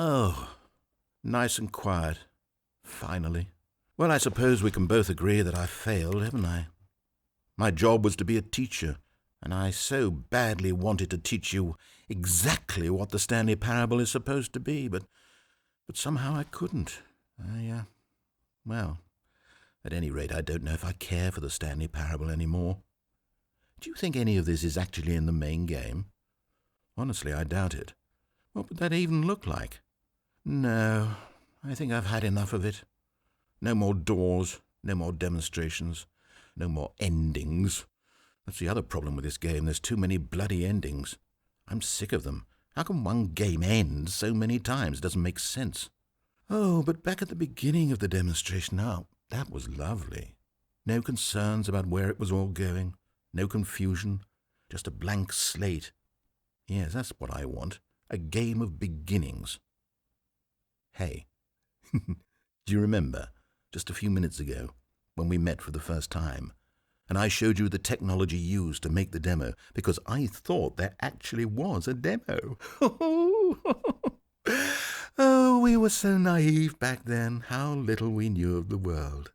Oh, nice and quiet. Finally. Well, I suppose we can both agree that I failed, haven't I? My job was to be a teacher, and I so badly wanted to teach you exactly what the Stanley parable is supposed to be, but somehow I couldn't. Well, at any rate, I don't know if I care for the Stanley parable anymore. Do you think any of this is actually in the main game? Honestly, I doubt it. What would that even look like? No, I think I've had enough of it. No more doors, no more demonstrations, no more endings. That's the other problem with this game. There's too many bloody endings. I'm sick of them. How can one game end so many times? It doesn't make sense. Oh, but back at the beginning of the demonstration, that was lovely. No concerns about where it was all going. No confusion. Just a blank slate. Yes, that's what I want. A game of beginnings. Hey, do you remember, just a few minutes ago, when we met for the first time, and I showed you the technology used to make the demo, because I thought there actually was a demo. Oh, we were so naive back then. How little we knew of the world.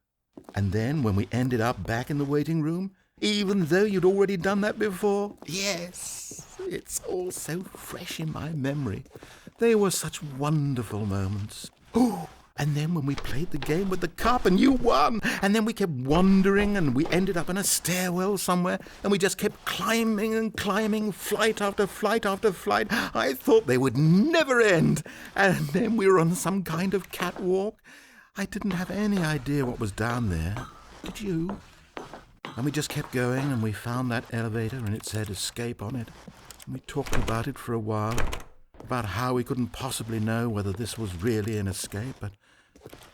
And then when we ended up back in the waiting room, even though you'd already done that before, yes, it's all so fresh in my memory. They were such wonderful moments. Oh, and then when we played the game with the cup and you won, and then we kept wandering and we ended up in a stairwell somewhere and we just kept climbing and climbing, flight after flight after flight. I thought they would never end. And then we were on some kind of catwalk. I didn't have any idea what was down there. Did you? And we just kept going and we found that elevator and it said escape on it. And we talked about it for a while, about how we couldn't possibly know whether this was really an escape, but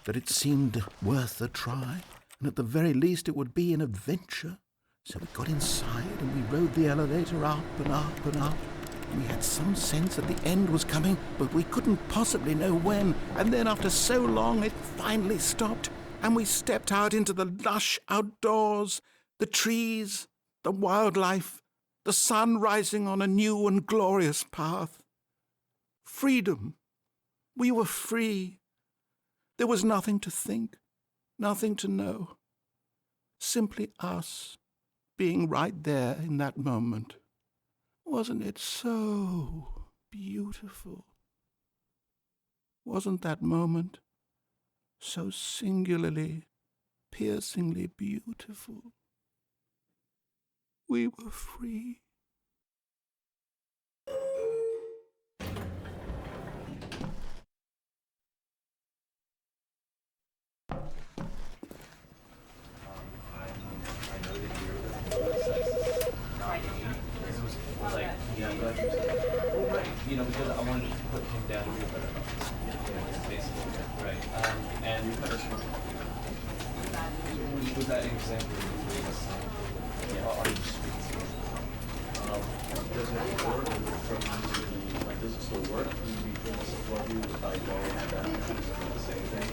that it seemed worth a try, and at the very least it would be an adventure. So we got inside and we rode the elevator up and up and up. We had some sense that the end was coming, but we couldn't possibly know when. And then after so long, it finally stopped, and we stepped out into the lush outdoors, the trees, the wildlife, the sun rising on a new and glorious path. Freedom. We were free. There was nothing to think, nothing to know. Simply us being right there in that moment. Wasn't it so beautiful? Wasn't that moment so singularly, piercingly beautiful? We were free. Because I wanted to put him down here, but basically, right. And with that example, are you speaking? Does it work does it still work? Can you be doing this above you without going and the same thing?